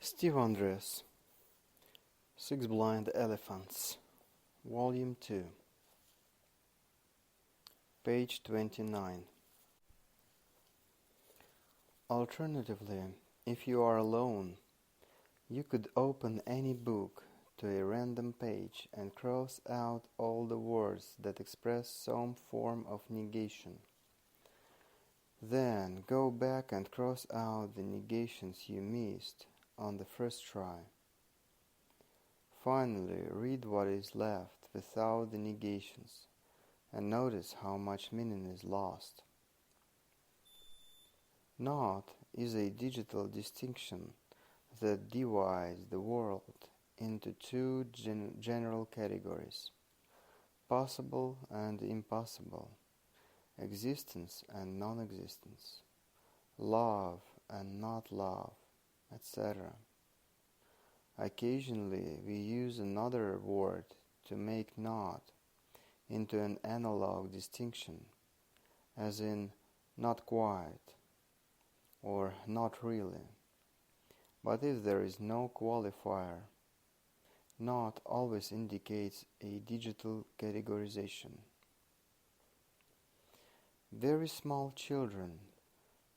Steve Andreas, Six Blind Elephants, Volume 2, page 29. Alternatively, if you are alone, you could open any book to a random page and cross out all the words that express some form of negation. Then go back and cross out the negations you missed on the first try. Finally, read what is left without the negations and notice how much meaning is lost. Not is a digital distinction that divides the world into two general categories, possible and impossible, existence and non-existence, love and not love, etc. Occasionally we use another word to make not into an analog distinction, as in not quite or not really. But if there is no qualifier, not always indicates a digital categorization. Very small children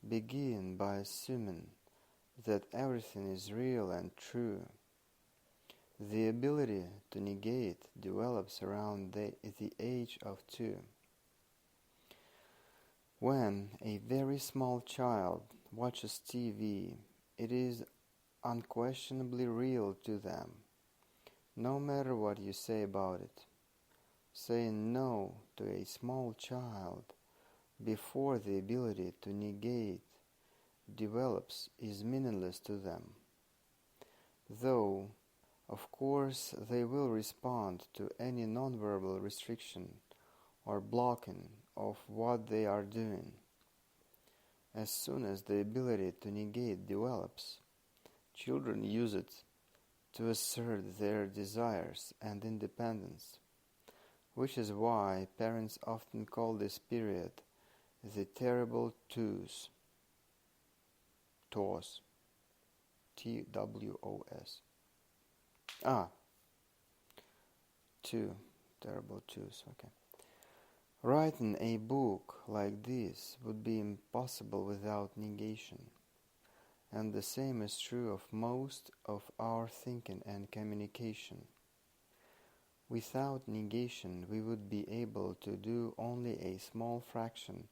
begin by assuming that everything is real and true. The ability to negate develops around the age of 2. When a very small child watches TV, it is unquestionably real to them, no matter what you say about it. Saying no to a small child before the ability to negate develops is meaningless to them, though of course they will respond to any nonverbal restriction or blocking of what they are doing. As soon as the ability to negate develops, children use it to assert their desires and independence, which is why parents often call this period the terrible twos, TWOS, T-W-O-S. Two, terrible twos, okay. Writing a book like this would be impossible without negation, and the same is true of most of our thinking and communication. Without negation, we would be able to do only a small fraction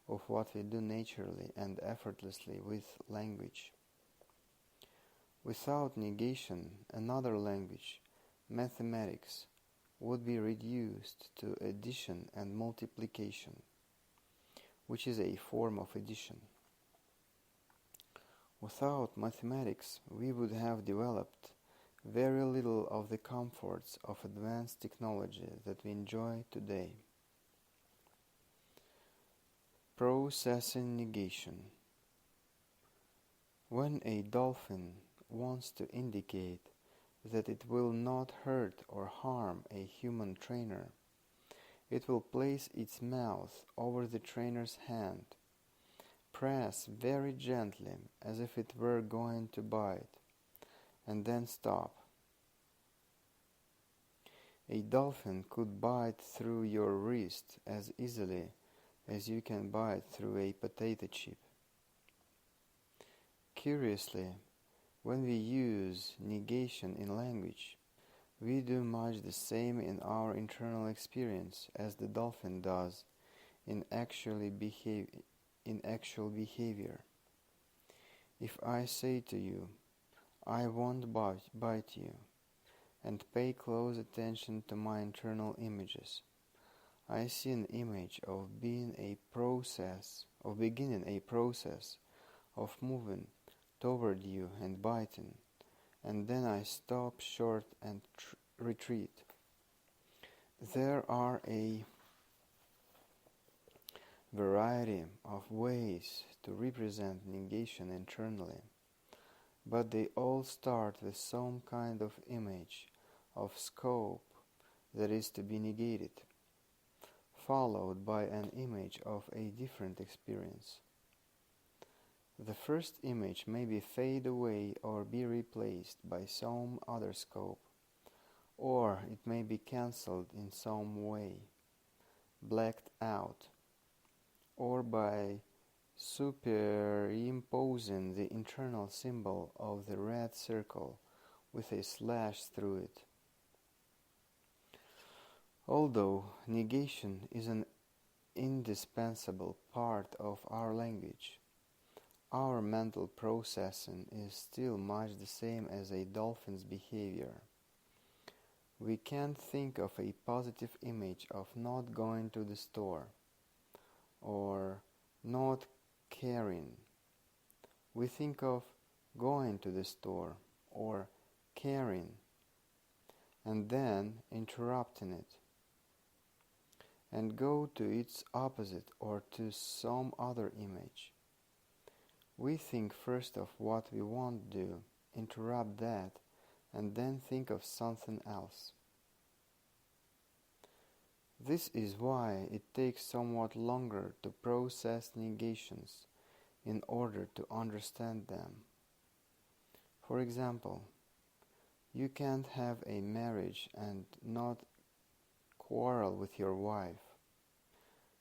of what we do naturally and effortlessly with language. Without negation, another language, mathematics, would be reduced to addition and multiplication, which is a form of addition. Without mathematics, we would have developed very little of the comforts of advanced technology that we enjoy today. Processing negation. When a dolphin wants to indicate that it will not hurt or harm a human trainer, it will place its mouth over the trainer's hand, press very gently as if it were going to bite, and then stop. A dolphin could bite through your wrist as easily as you can bite through a potato chip. Curiously, when we use negation in language, we do much the same in our internal experience as the dolphin does in actual behavior. If I say to you, I won't bite you, and pay close attention to my internal images, I see an image of beginning a process of moving toward you and biting, and then I stop short and retreat. There are a variety of ways to represent negation internally, but they all start with some kind of image of scope that is to be negated, followed by an image of a different experience. The first image may fade away or be replaced by some other scope, or it may be cancelled in some way, blacked out, or by superimposing the internal symbol of the red circle with a slash through it. Although negation is an indispensable part of our language, our mental processing is still much the same as a dolphin's behavior. We can't think of a positive image of not going to the store or not caring. We think of going to the store or caring and then interrupting it and go to its opposite or to some other image. We think first of what we won't do, interrupt that, and then think of something else. This is why it takes somewhat longer to process negations in order to understand them. For example, you can't have a marriage and not quarrel with your wife.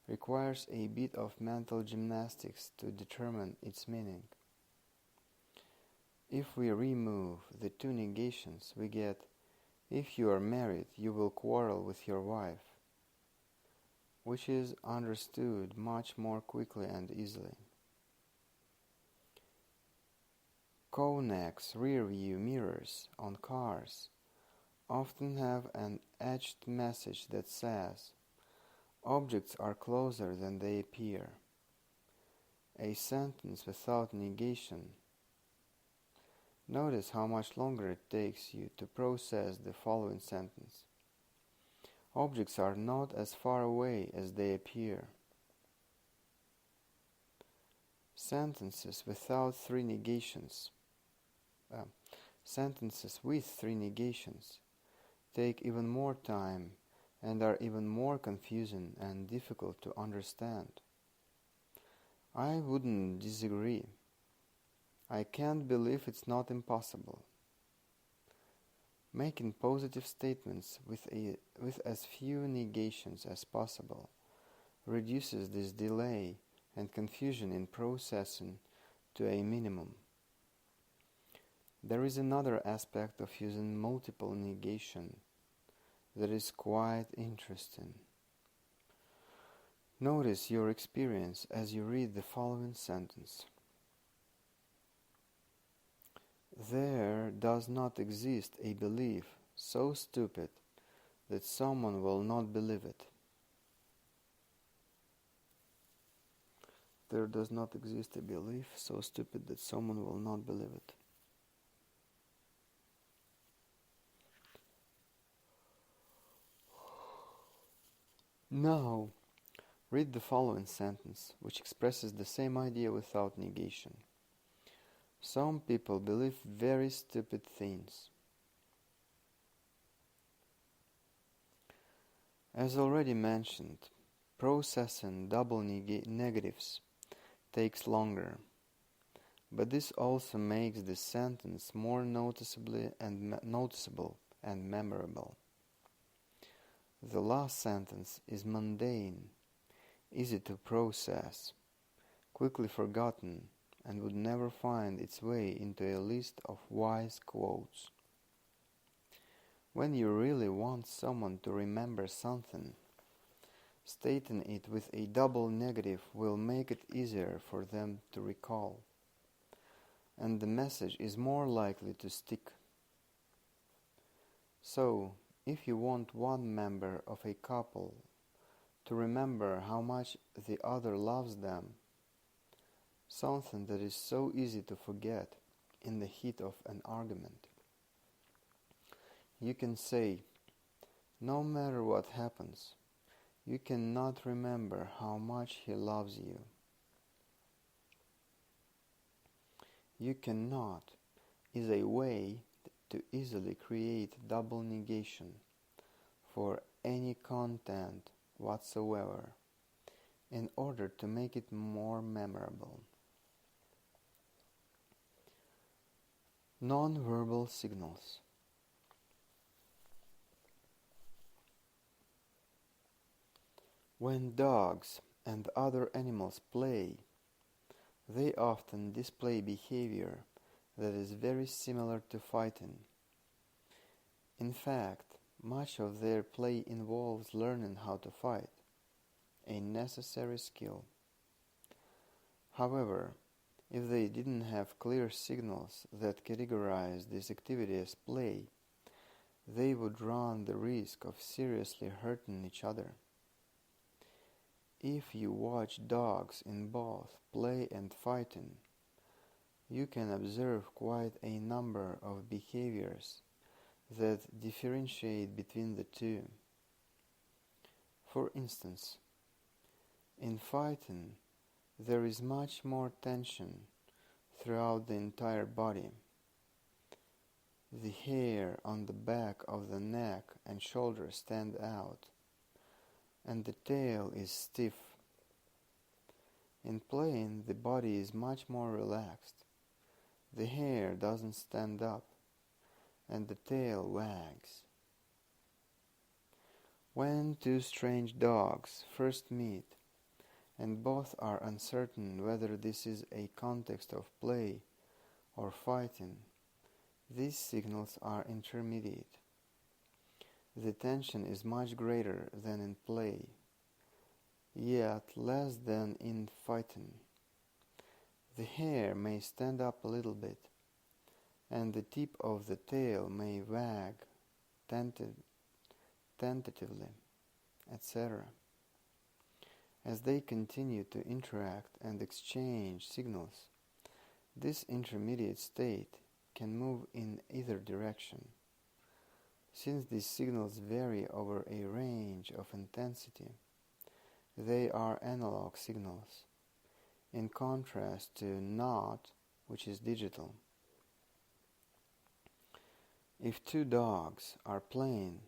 Requires a bit of mental gymnastics to determine its meaning. If we remove the two negations, we get, if you are married, you will quarrel with your wife, which is understood much more quickly and easily. Convex rear-view mirrors on cars often have an etched message that says, objects are closer than they appear. A sentence without negation. Notice how much longer it takes you to process the following sentence. Objects are not as far away as they appear. Sentences with three negations take even more time and are even more confusing and difficult to understand. I wouldn't disagree. I can't believe it's not impossible. Making positive statements with as few negations as possible reduces this delay and confusion in processing to a minimum. There is another aspect of using multiple negation that is quite interesting. Notice your experience as you read the following sentence. There does not exist a belief so stupid that someone will not believe it. There does not exist a belief so stupid that someone will not believe it. Now, read the following sentence, which expresses the same idea without negation. Some people believe very stupid things. As already mentioned, processing double negatives takes longer, but this also makes the sentence more noticeable and memorable. The last sentence is mundane, easy to process, quickly forgotten, and would never find its way into a list of wise quotes. When you really want someone to remember something, stating it with a double negative will make it easier for them to recall, and the message is more likely to stick. So, if you want one member of a couple to remember how much the other loves them, something that is so easy to forget in the heat of an argument, you can say, no matter what happens, you cannot remember how much he loves you. You cannot is a way to easily create double negation for any content whatsoever in order to make it more memorable. Non-verbal signals. When dogs and other animals play, they often display behavior that is very similar to fighting. In fact, much of their play involves learning how to fight, a necessary skill. However, if they didn't have clear signals that categorize this activity as play, they would run the risk of seriously hurting each other. If you watch dogs in both play and fighting, you can observe quite a number of behaviors that differentiate between the two. For instance, in fighting, there is much more tension throughout the entire body. The hair on the back of the neck and shoulders stand out, and the tail is stiff. In playing, the body is much more relaxed. The hair doesn't stand up, and the tail wags. When two strange dogs first meet, and both are uncertain whether this is a context of play or fighting, these signals are intermediate. The tension is much greater than in play, yet less than in fighting. The hair may stand up a little bit, and the tip of the tail may wag tentatively, etc. As they continue to interact and exchange signals, this intermediate state can move in either direction. Since these signals vary over a range of intensity, they are analog signals, in contrast to not, which is digital. If two dogs are playing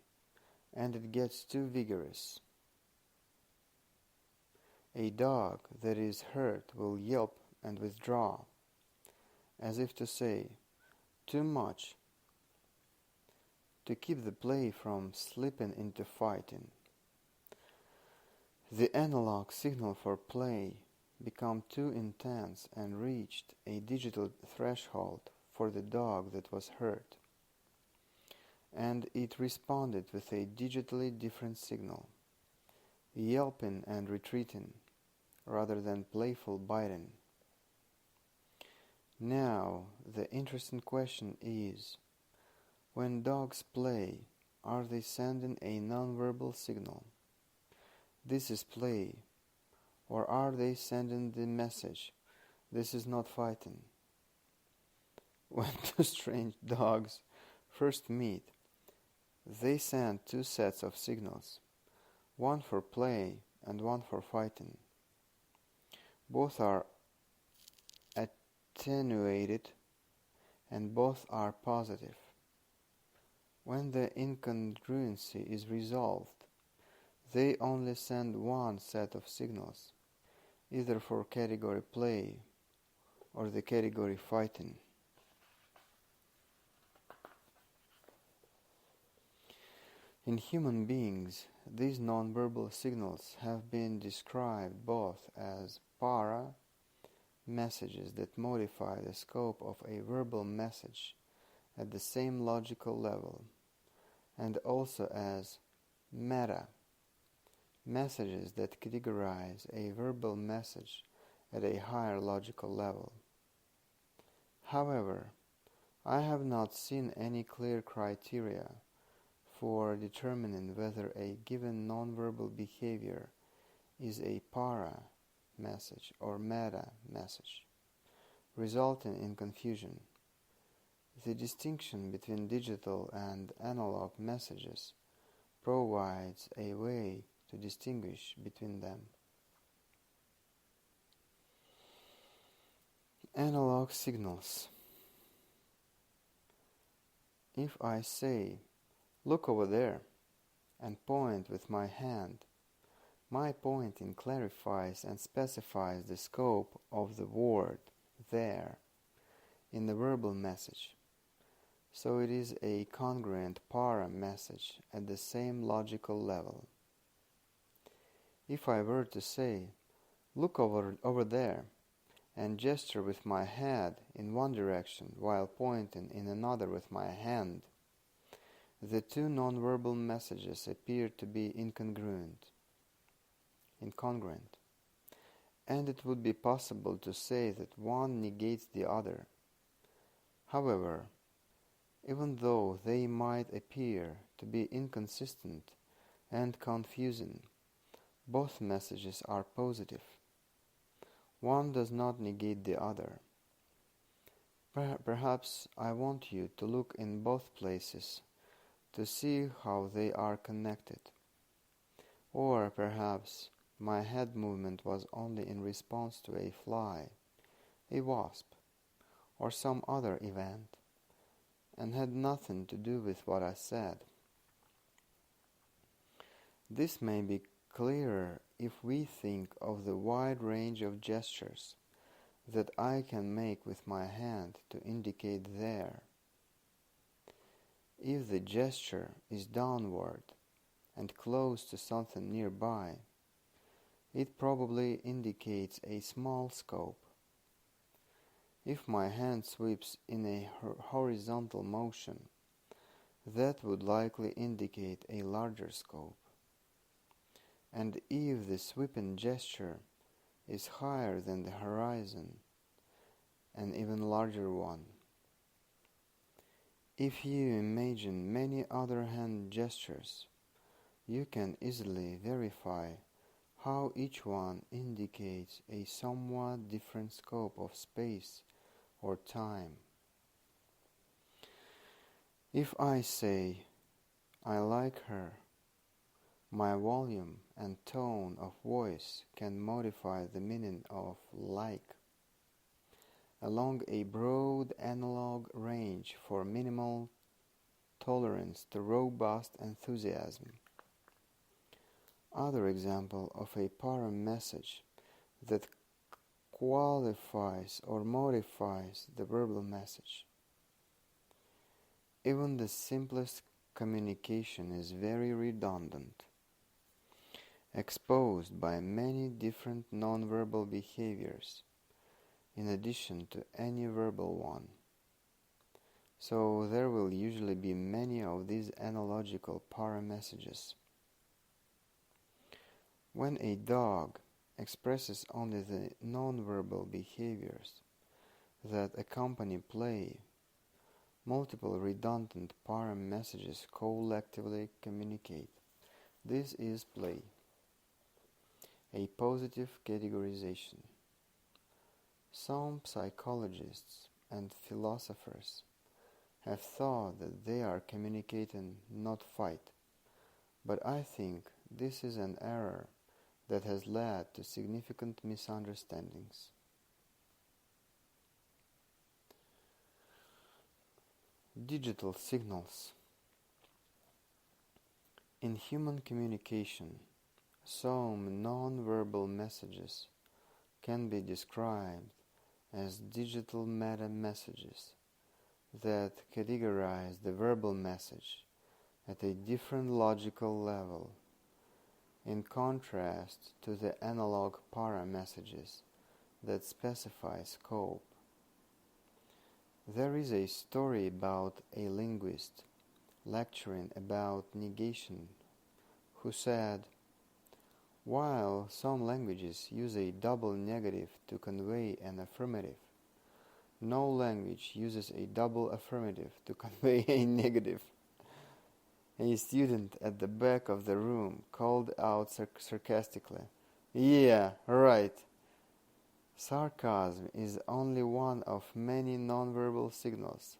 and it gets too vigorous, a dog that is hurt will yelp and withdraw, as if to say, "Too much," to keep the play from slipping into fighting. The analog signal for play became too intense and reached a digital threshold for the dog that was hurt, and it responded with a digitally different signal, yelping and retreating, rather than playful biting. Now, the interesting question is, when dogs play, are they sending a nonverbal signal? This is play. Or are they sending the message, this is not fighting? When two strange dogs first meet, they send two sets of signals, one for play and one for fighting. Both are attenuated and both are positive. When the incongruency is resolved, they only send one set of signals, either for category play or the category fighting. In human beings, these nonverbal signals have been described both as para messages that modify the scope of a verbal message at the same logical level, and also as meta messages that categorize a verbal message at a higher logical level. However, I have not seen any clear criteria for determining whether a given nonverbal behavior is a para message or meta message, resulting in confusion. The distinction between digital and analog messages provides a way to distinguish between them. Analog signals. If I say, "Look over there," and point with my hand, my pointing clarifies and specifies the scope of the word "there" in the verbal message. so it is a congruent para message at the same logical level. If I were to say, "Look over there," and gesture with my head in one direction while pointing in another with my hand, the two nonverbal messages appear to be incongruent, and it would be possible to say that one negates the other. However, even though they might appear to be inconsistent and confusing, both messages are positive. One does not negate the other. Perhaps I want you to look in both places to see how they are connected. Or perhaps my head movement was only in response to a fly, a wasp, or some other event, and had nothing to do with what I said. This may be clearer if we think of the wide range of gestures that I can make with my hand to indicate there. If the gesture is downward and close to something nearby, it probably indicates a small scope. If my hand sweeps in a horizontal motion, that would likely indicate a larger scope. And if the sweeping gesture is higher than the horizon, an even larger one. If you imagine many other hand gestures, you can easily verify how each one indicates a somewhat different scope of space or time. If I say, "I like her," my volume and tone of voice can modify the meaning of "like" along a broad analog range for minimal tolerance to robust enthusiasm. Other example of a para message that qualifies or modifies the verbal message. Even the simplest communication is very redundant, exposed by many different nonverbal behaviors, in addition to any verbal one. So there will usually be many of these analogical para messages. When a dog expresses only the nonverbal behaviors that accompany play, multiple redundant para messages collectively communicate. This is play, a positive categorization. Some psychologists and philosophers have thought that they are communicating, not fight, but I think this is an error that has led to significant misunderstandings. Digital signals. In human communication, some non-verbal messages can be described as digital meta-messages that categorize the verbal message at a different logical level, in contrast to the analog para messages that specify scope. There is a story about a linguist lecturing about negation who said, "While some languages use a double negative to convey an affirmative, no language uses a double affirmative to convey a negative." A student at the back of the room called out sarcastically, "Yeah, right." Sarcasm is only one of many nonverbal signals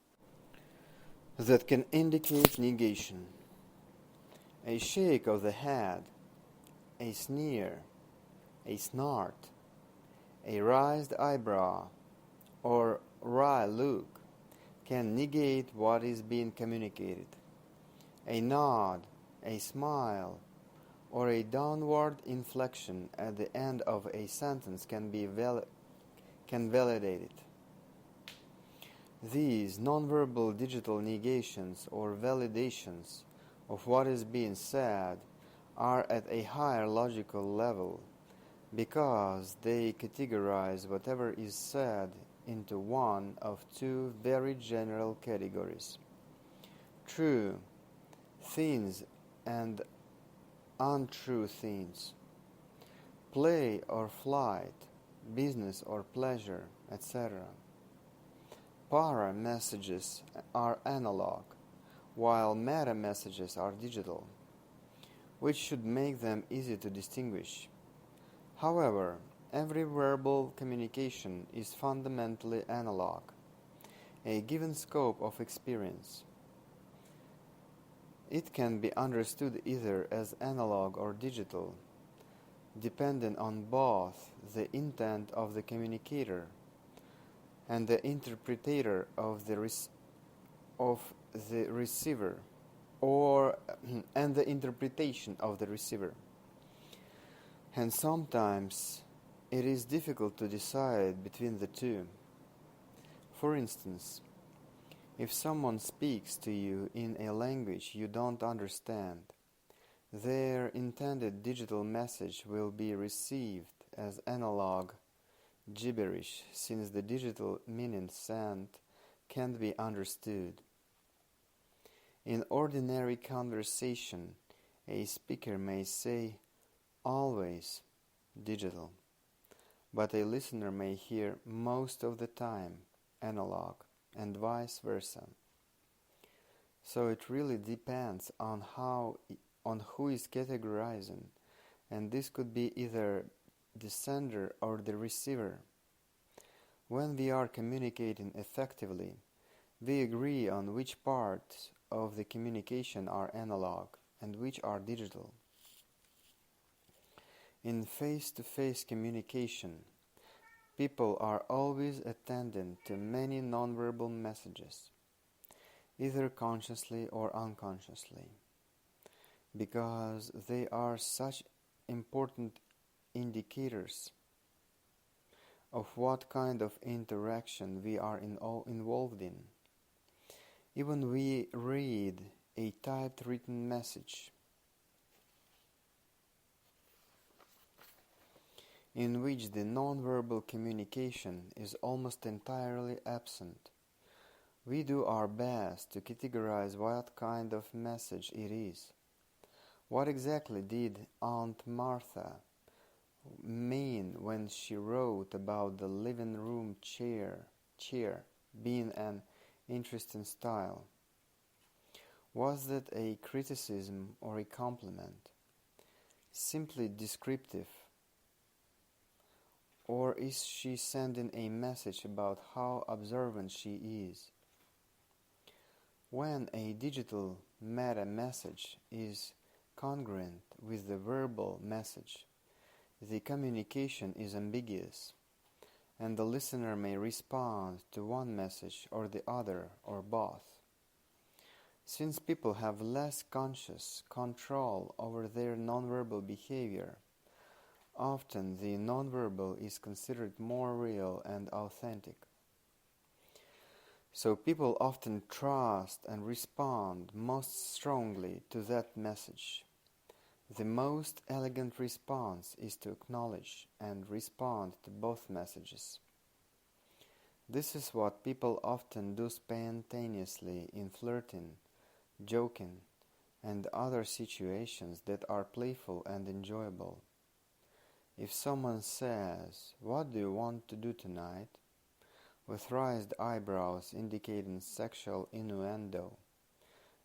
that can indicate negation. A shake of the head, a sneer, a snort, a raised eyebrow, or wry look can negate what is being communicated. A nod, a smile, or a downward inflection at the end of a sentence can validate it. These nonverbal digital negations or validations of what is being said are at a higher logical level because they categorize whatever is said into one of two very general categories: true things and untrue things, play or flight, business or pleasure, etc. Para messages are analog, while meta messages are digital, which should make them easy to distinguish. However, every verbal communication is fundamentally analog, a given scope of experience. It can be understood either as analog or digital, depending on both the intent of the communicator and the interpreter of the receiver, or and the interpretation of the receiver. And sometimes it is difficult to decide between the two. For instance, if someone speaks to you in a language you don't understand, their intended digital message will be received as analog gibberish, since the digital meaning sent can't be understood. In ordinary conversation, a speaker may say always digital, but a listener may hear most of the time analog, and vice versa. So it really depends on who is categorizing, and this could be either the sender or the receiver. When we are communicating effectively, we agree on which parts of the communication are analog and which are digital. In face-to-face communication, people are always attending to many nonverbal messages, either consciously or unconsciously, because they are such important indicators of what kind of interaction we are involved in. Even we read a typed written message in which the nonverbal communication is almost entirely absent. We do our best to categorize what kind of message it is. What exactly did Aunt Martha mean when she wrote about the living room chair being an interesting style? Was that a criticism or a compliment? Simply descriptive? Or is she sending a message about how observant she is? When a digital meta message is congruent with the verbal message, the communication is ambiguous, and the listener may respond to one message or the other or both. Since people have less conscious control over their nonverbal behavior, often the nonverbal is considered more real and authentic. So people often trust and respond most strongly to that message. The most elegant response is to acknowledge and respond to both messages. This is what people often do spontaneously in flirting, joking, and other situations that are playful and enjoyable. If someone says, "What do you want to do tonight?" with raised eyebrows indicating sexual innuendo,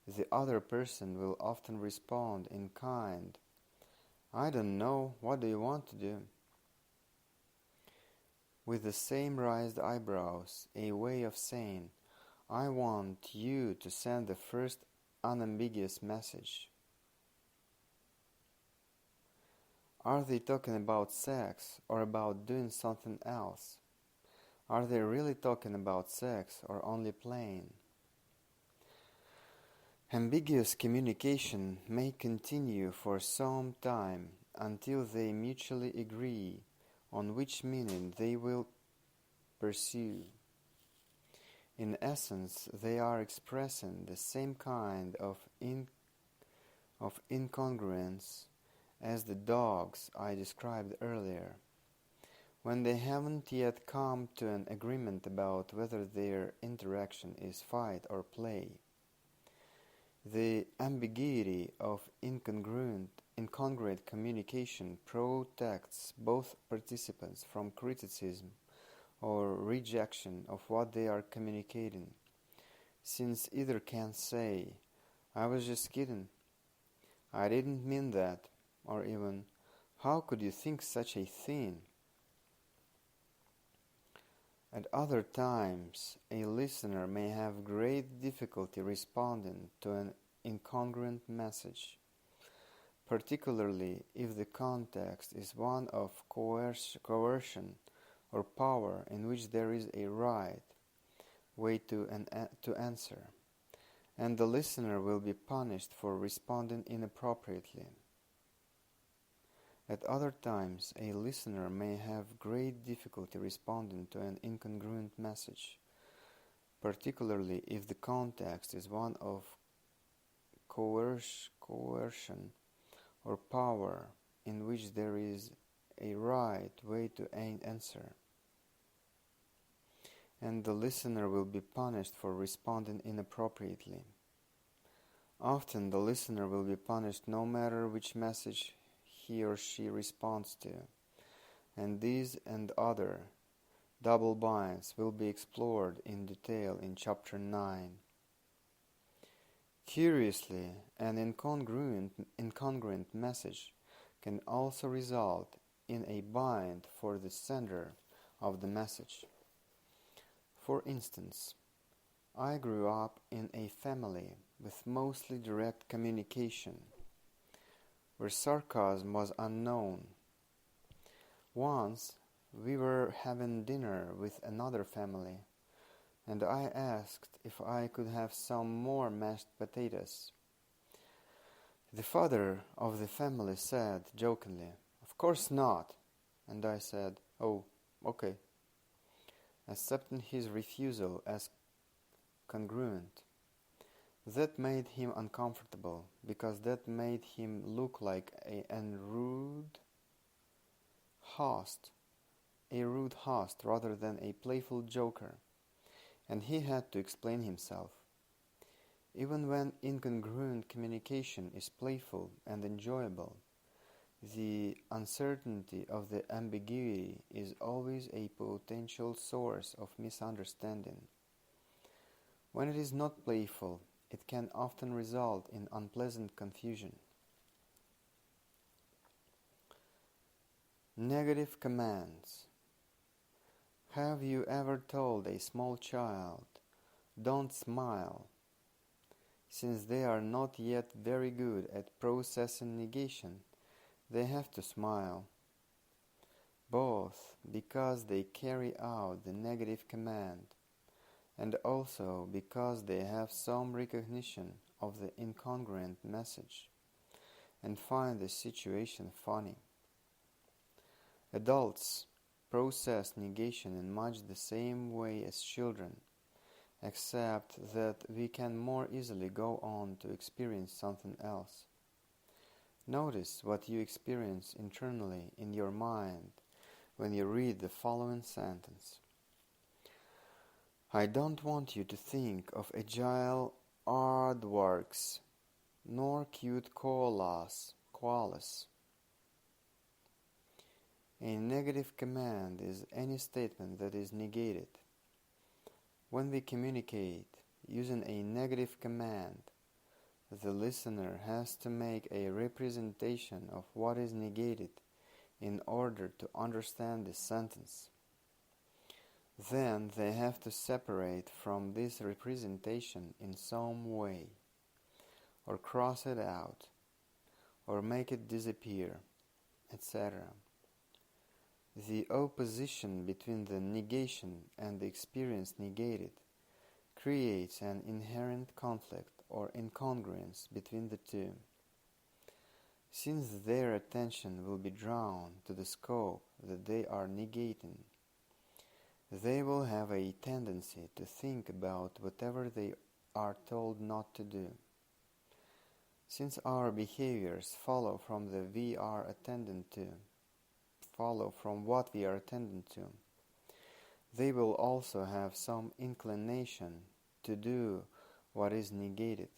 the other person will often respond in kind, "I don't know, what do you want to do?" With the same raised eyebrows, a way of saying, "I want you to send the first unambiguous message." Are they talking about sex or about doing something else? Are they really talking about sex or only playing? Ambiguous communication may continue for some time until they mutually agree on which meaning they will pursue. In essence, they are expressing the same kind of incongruence as the dogs I described earlier, when they haven't yet come to an agreement about whether their interaction is fight or play. The ambiguity of incongruent communication protects both participants from criticism or rejection of what they are communicating, since either can say, "I was just kidding," "I didn't mean that," or even, "How could you think such a thing?" At other times, a listener may have great difficulty responding to an incongruent message, particularly if the context is one of coercion or power in which there is a right way to answer, and the listener will be punished for responding inappropriately. At other times, a listener may have great difficulty responding to an incongruent message, particularly if the context is one of coercion or power in which there is a right way to answer, and the listener will be punished for responding inappropriately. Often the listener will be punished no matter which message he or she responds to, and these and other double binds will be explored in detail in Chapter 9. Curiously, an incongruent message can also result in a bind for the sender of the message. For instance, I grew up in a family with mostly direct communication, where sarcasm was unknown. Once, we were having dinner with another family, and I asked if I could have some more mashed potatoes. The father of the family said jokingly, "Of course not," and I said, "Oh, okay," accepting his refusal as congruent. That made him uncomfortable, because that made him look like a rude host rather than a playful joker, and he had to explain himself. Even when incongruent communication is playful and enjoyable, the uncertainty of the ambiguity is always a potential source of misunderstanding. When it is not playful, it can often result in unpleasant confusion. Negative commands. Have you ever told a small child, "Don't smile," since they are not yet very good at processing negation? They have to smile, both because they carry out the negative command and also because they have some recognition of the incongruent message and find the situation funny. Adults process negation in much the same way as children, except that we can more easily go on to experience something else. Notice what you experience internally in your mind when you read the following sentence. I don't want you to think of agile aardvarks, nor cute koalas. A negative command is any statement that is negated. When we communicate using a negative command, the listener has to make a representation of what is negated in order to understand the sentence. Then they have to separate from this representation in some way, or cross it out, or make it disappear, etc. The opposition between the negation and the experience negated creates an inherent conflict or incongruence between the two. Since their attention will be drawn to the scope that they are negating, They will have a tendency to think about whatever they are told not to do. Since our behaviors follow from what we are attending to, they will also have some inclination to do what is negated,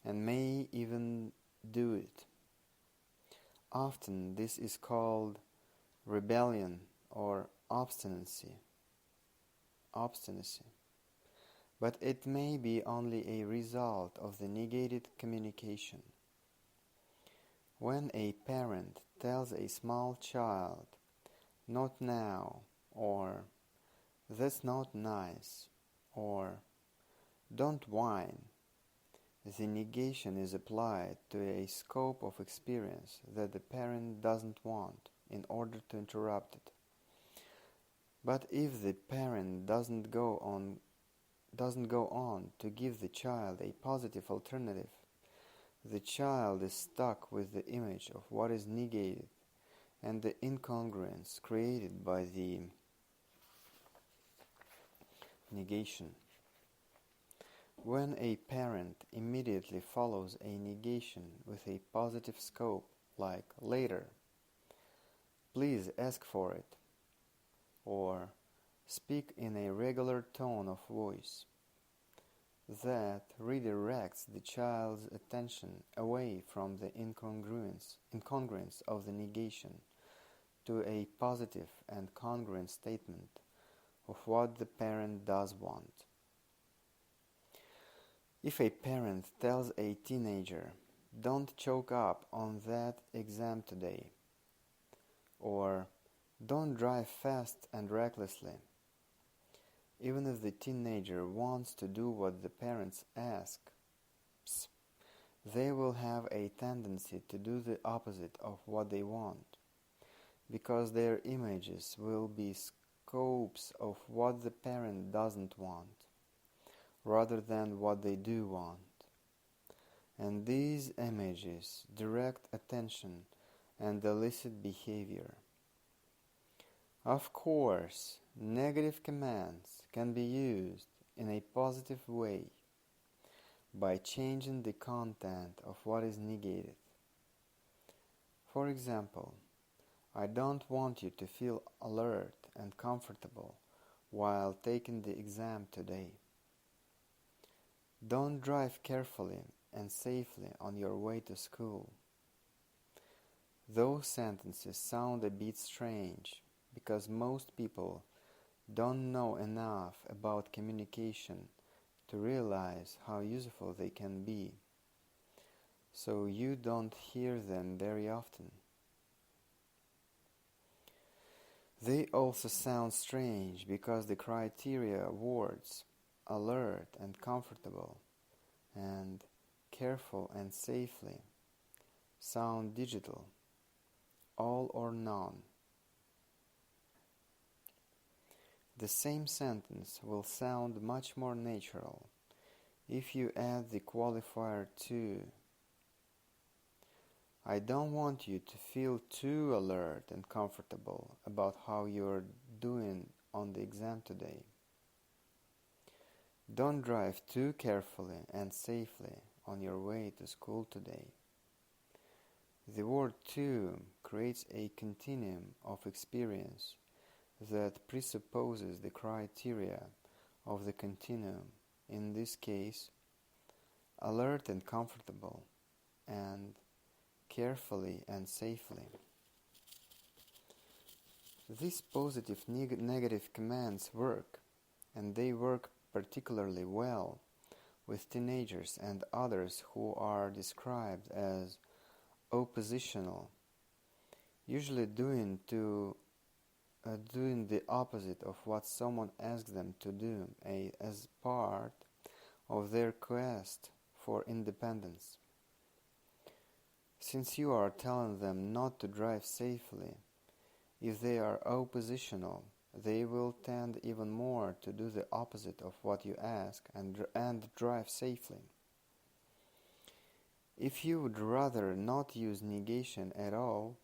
and may even do it. Often this is called rebellion or obstinacy. But it may be only a result of the negated communication. When a parent tells a small child, "not now," or "that's not nice," or "don't whine," the negation is applied to a scope of experience that the parent doesn't want in order to interrupt it. But if the parent doesn't go on to give the child a positive alternative, the child is stuck with the image of what is negated and the incongruence created by the negation. When a parent immediately follows a negation with a positive scope, like "later," "please ask for it," or "speak in a regular tone of voice," that redirects the child's attention away from the incongruence of the negation to a positive and congruent statement of what the parent does want. If a parent tells a teenager, "don't choke up on that exam today," or "don't drive fast and recklessly," even if the teenager wants to do what the parents ask, they will have a tendency to do the opposite of what they want, because their images will be scopes of what the parent doesn't want, rather than what they do want. And these images direct attention and elicit behavior. Of course, negative commands can be used in a positive way by changing the content of what is negated. For example, "I don't want you to feel alert and comfortable while taking the exam today." "Don't drive carefully and safely on your way to school." Those sentences sound a bit strange because most people don't know enough about communication to realize how useful they can be, so you don't hear them very often. They also sound strange because the criteria words "alert and comfortable" and "careful and safely" sound digital, all or none. The same sentence will sound much more natural if you add the qualifier "to." "I don't want you to feel too alert and comfortable about how you're doing on the exam today." "Don't drive too carefully and safely on your way to school today." The word "to" creates a continuum of experience that presupposes the criteria of the continuum, in this case, alert and comfortable, and carefully and safely. These positive negative commands work, and they work particularly well with teenagers and others who are described as oppositional, usually doing the opposite of what someone asks them to do as part of their quest for independence. Since you are telling them not to drive safely, if they are oppositional, they will tend even more to do the opposite of what you ask and drive safely. If you would rather not use negation at all,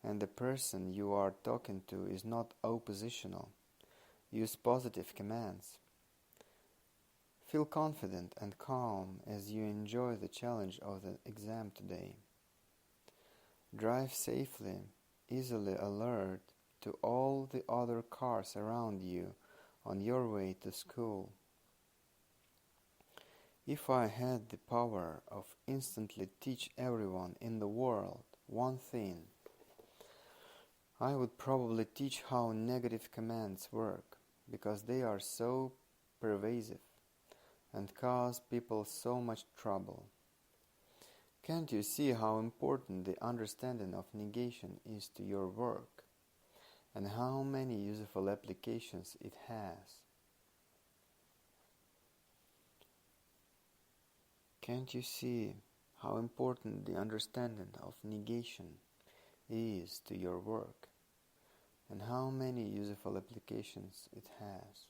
and the person you are talking to is not oppositional, Use positive commands. Feel confident and calm as you enjoy the challenge of the exam today. Drive safely, easily alert to all the other cars around you on your way to school. If I had the power of instantly teach everyone in the world one thing, I would probably teach how negative commands work, because they are so pervasive and cause people so much trouble. Can't you see how important the understanding of negation is to your work, and how many useful applications it has? Can't you see how important the understanding of negation is to your work, and how many useful applications it has?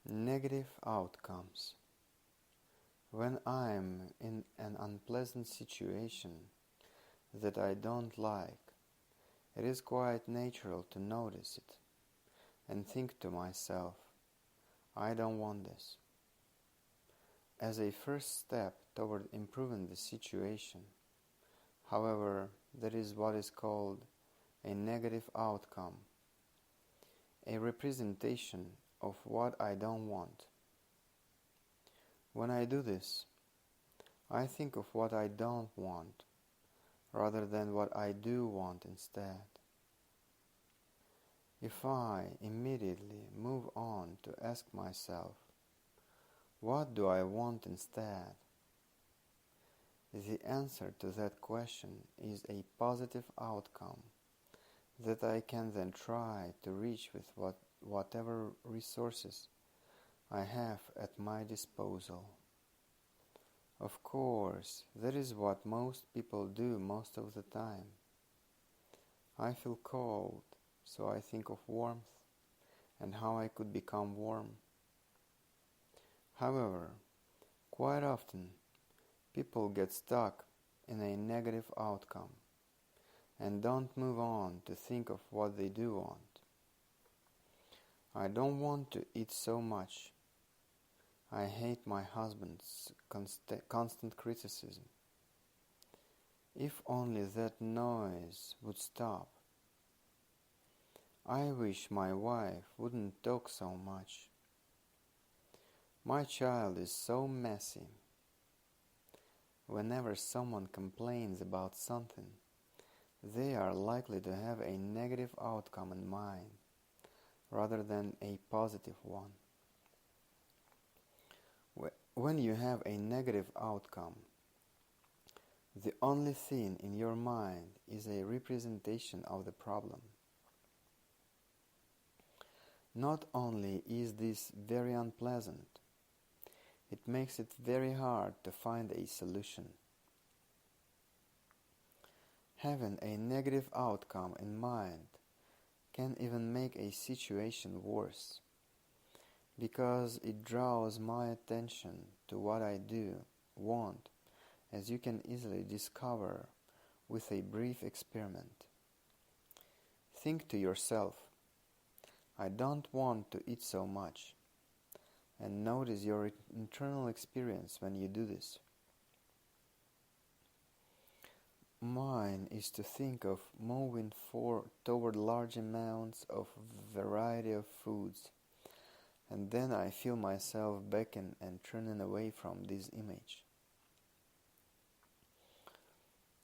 Negative outcomes. When I'm in an unpleasant situation that I don't like, it is quite natural to notice it and think to myself, I don't want this. As a first step toward improving the situation, however, there is what is called a negative outcome, a representation of what I don't want. When I do this, I think of what I don't want rather than what I do want instead. If I immediately move on to ask myself, what do I want instead? The answer to that question is a positive outcome that I can then try to reach with whatever resources I have at my disposal. Of course, that is what most people do most of the time. I feel cold, so I think of warmth and how I could become warm. However, quite often, people get stuck in a negative outcome and don't move on to think of what they do want. I don't want to eat so much. I hate my husband's constant criticism. If only that noise would stop. I wish my wife wouldn't talk so much. My child is so messy. Whenever someone complains about something, they are likely to have a negative outcome in mind rather than a positive one. When you have a negative outcome, the only thing in your mind is a representation of the problem. Not only is this very unpleasant, it makes it very hard to find a solution. Having a negative outcome in mind can even make a situation worse, because it draws my attention to what I do want, as you can easily discover with a brief experiment. Think to yourself, I don't want to eat so much, and notice your internal experience when you do this. Mine is to think of moving toward large amounts of variety of foods, and then I feel myself backing and turning away from this image.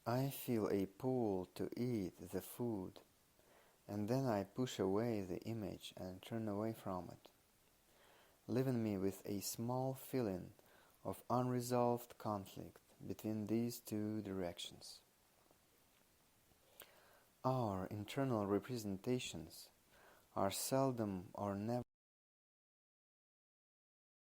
I feel a pull to eat the food, and then I push away the image and turn away from it, leaving me with a small feeling of unresolved conflict between these two directions. Our internal representations are seldom or never